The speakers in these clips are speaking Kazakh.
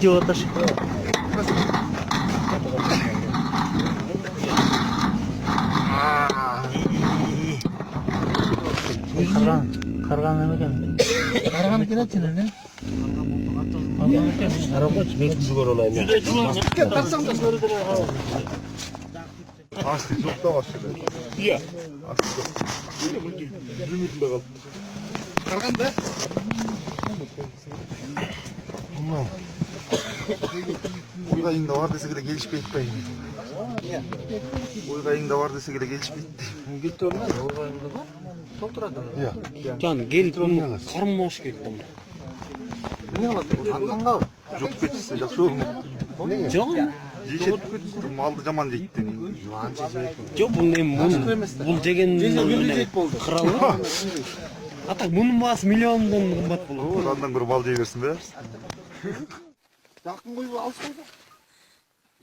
жеп аташ. Карган эме экен. Карган экен ачын. Арабач мен жүгөр алайын. Aslı çok da başladı. Iya. Aslı. Ümitimde kaldı. Карган да? Bundan. Uyğayında var dese de gelişip etmeyin. Uyğayında var dese de gelişip etti. Gitti olmaz. Oyğayında var. Толтурады. Ya. Can gelip karmaş kettim. Не алат? Аңгал. Çok betisi жақсы oldu. Can. Jeket maldı jaman jeytti. Жоқ бұл не бұл жеген қыралы. Атақ бұның басы миллиондан қымбат болады. Orandan bir bal jey versin be. Жақын қой алыс қой.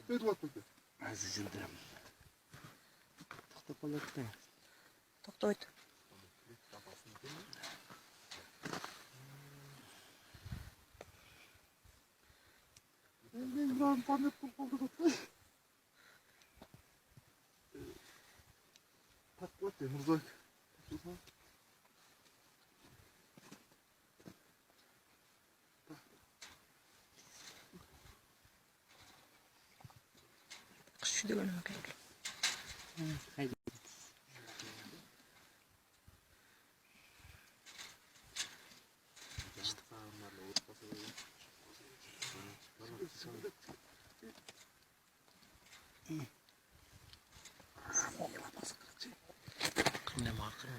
Өтіп атпайды. Азы жылдырам. Тоқтап қалады. Тоқтойды. Мен бір памет болып қалды. Patlat ya Murzak. Şu da önüme gel. Ne makır mı?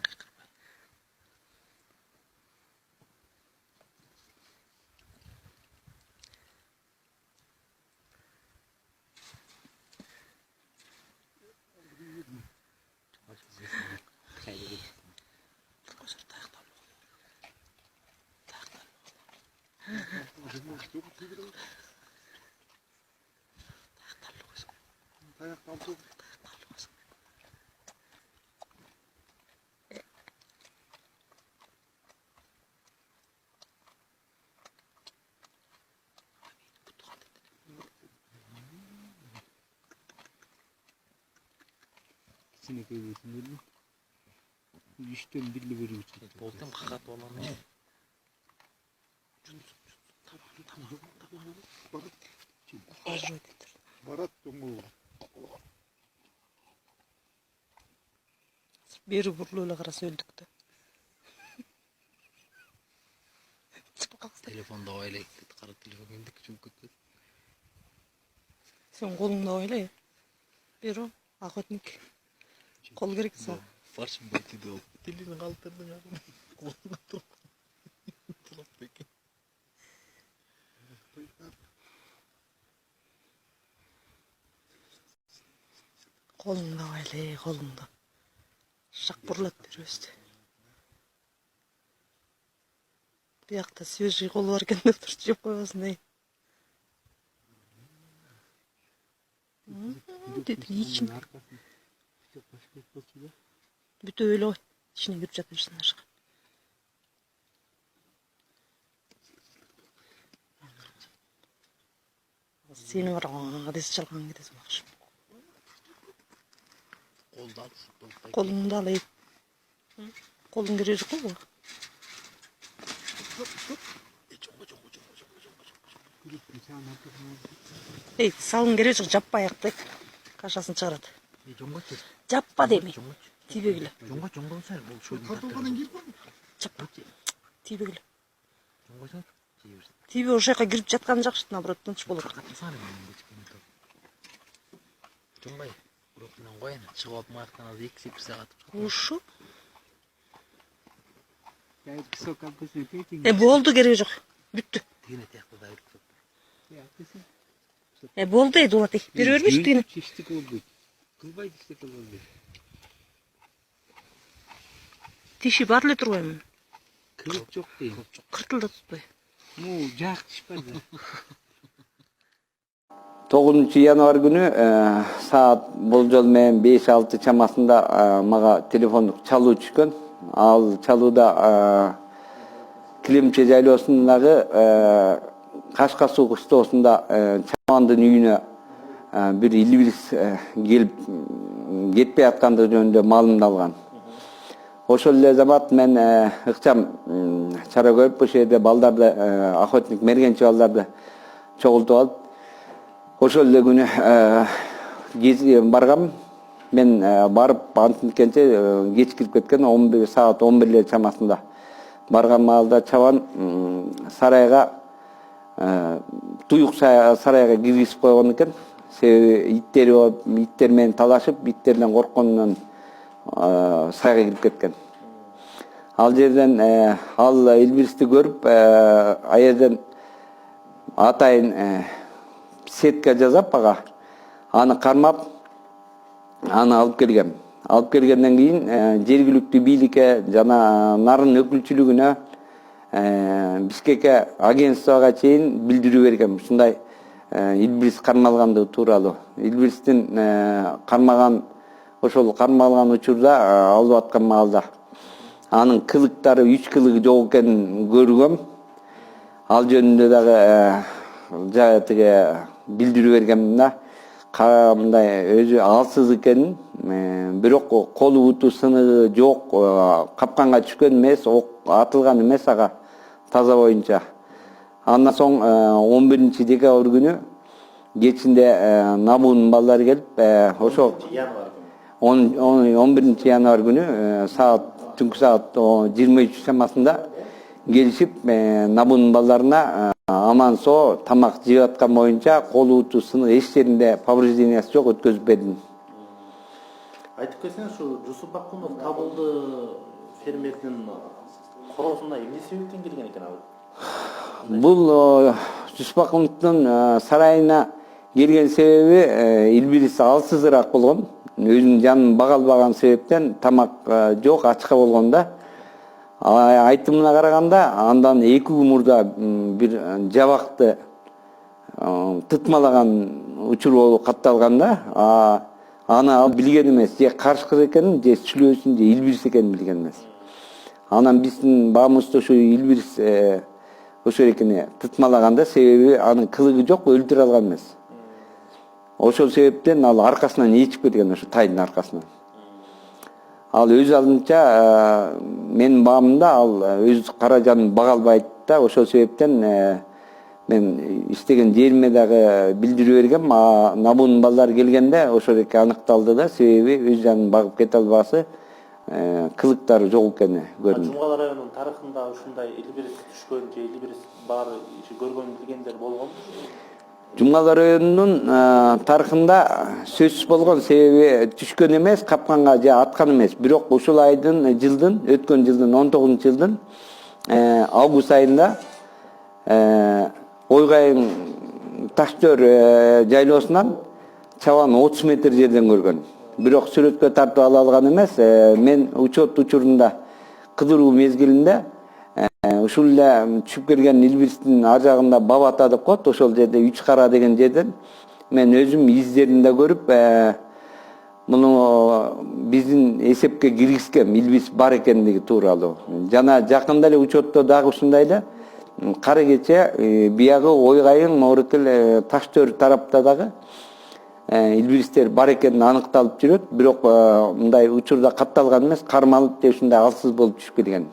Sinekey deysin değil mi? Üçten birli veriyor. Boltam kakat olan ne? Tamam. Ajrodedir. Barat dönmüyor. Beri burluyla karası öldük de. Telefonda öyle gitti. Kara telefon geldi küçük kötü. Sen kolunda öyle ya. Beri o. Akotnik. Kol gerek sana. Farşım baytıydı o. Dilini kaldırdın ya. Koluna dur. Tulak peki. Kolunda öyle kolunda. Şak burlat bir üstü. Bir yakta свежий kol varken de dur çöp koyasın değil. Dedi için. Bütün öyle o. İçine girip yatmışsın aşağı. Seni var ama adres çalkan gidesin bakışım. Kolunu da alayım. Kolun girecek mi bu? Hey, salın girecek cappa ayakta. Kaşasını çıkardı. Cappa demeyin. Tibe gülü. Jongo sen bu şu Kartolkadan girip var mı? Cappa. Tibe gülü. Jongo sen. Tibe o şaka girip жатқан жақсы наоборот тыныш болады. Қатысаны мен geçкенде. Jongo. Grupынан қояйын. Шығып алып маяқтан алып 2-8 сағат. Ушу. Sok kapısını tekin. Болды керек жоқ. Бүттү. Тигіне тияқты да үріп Болды еді олаты. Бере бермеш тигіне. Çeşitlik oldu. Kılbay çeşitlik oldu. Тиши бар эле турбаймын. Kılıç çok değil. Кыртылда tutпай. Mu jaq çıkmadı. 9 yanvar günü saat boljol менен 5-6 çamasında maga telefonduk çalуу түшкөн. Ал çalууda Kilimçe жайлоосундагы Кашка суу кыштоосунда чамандын үйүнө бир илбирис келип кетпей аткандыгы жөнүндө маалымдалган. Ошол эле замат мен ыкчам чара көрүп ошол жерде балдарды, охотник мергенчи балдарды чогултуп алып, ошол эле күнү баргам. Мен барып антинткенче кеч кирип кеткен, 11 саат 11 чамасында барган маалда чабан сарайга, туюк сарайга киргизип койгон экен. Себеби иттери болуп, иттер менен талашып, иттерден коркконунан сарайга кирип кеткен. Ал жерден ал илбиристи көрүп, аерден атайын сетка жасап ага, аны кармап, аны алып келгем. Алып келгенден кийин жергиликтүү бийликке жана нарын өкүлчүлүгүнө, Бишкекке агентствого чейин билдирүү бергем. Ушундай илбирис кармалгандыгы тууралуу. Илбиристин ошол кармалган учурда алып аткан маалда анын кылыктары 3 кылыгы жок экенин көргөм. Ал жөнүндө дагы тиги билдирүү бергем да. Мындай өзү алсыз экенин, бирок колу буту сыныгы жок, капканга түшкөн эмес, ок атылган эмес ага таза боюнча. Андан соң 11 декабрь күнү кечинде Набунун балдары келип, ошо 11 январь күнү түнкү саат 23 чамасында келишип, Набунун балдарына аман-соо тамак жеп аткан боюнча колу буту сыныгы эч жеринде повреждениясы жок өткөзүп бердим. Айтып кетсең, ушу Жусуп Бакунов табылды фермердин короосуна эмне себептен келген экен ал? Бул Жусуп Бакуновдун сарайына келген себеби илбирис алсызыраак болгон. Өзүнүн жанын бага албаган себептен тамак жок, ачка болгон да. Айтымына караганда, андан 2 күн мурда бир жабакты тытмалаган учур болуп катталган да. Аны билген эмес, же карышкы экенин, же сүлөөсүн, же илбирис экенин билген эмес. Анан биздин баамызда ушу илбирис ошол экени тытмалаганда, себеби анын кылыгы жок, өлтүрө алган эмес. Ошол себептен ал аркасынан ичип кеткен, ошо тайдын аркасынан. Ал өз алдынча менин баамымда ал өз каражанын бага албайт да, ошол себептен мен иштеген жериме дагы билдирүү бергем. Набунун балдары келгенде ошол эки аныкталды да, себеби өз жанын багып кете албасы, кылыктары жок экени көрүндү. Жумгала районунун тарыхында ушундай илбирис түшкөн же илбирис бар көргөн билгендер болгонбу? Жумгала районунун тарыхында сөзсүз болгон, себеби түшкөн эмес, капканга же аткан эмес. Бирок ушул жылдын, өткөн жылдын 19-жылдын август айында Ойгайын Таштөр жайлоосунан чабан 30 метр жерден көргөн. Бирок сүрөткө тартып ала алган эмес. Мен учет учурунда кыдыруу мезгилинде ушул эле түшүп келген илбирстин ар жагында Бабата деп коет, ошол жерде 3 кара деген жерден мен өзүм издеринде көрүп, муну биздин эсепке киргизгем, илбирс бар экендиги тууралуу. Жана жакында эле учетто дагы ушундай эле кары кече биягы Ойгайын Моорукел Таштөр тарапта дагы илбиристер бар экени аныкталып жүрөт. Бирок мындай учурда катталган эмес, кармалып же ушундай алсыз болуп түшүп келген.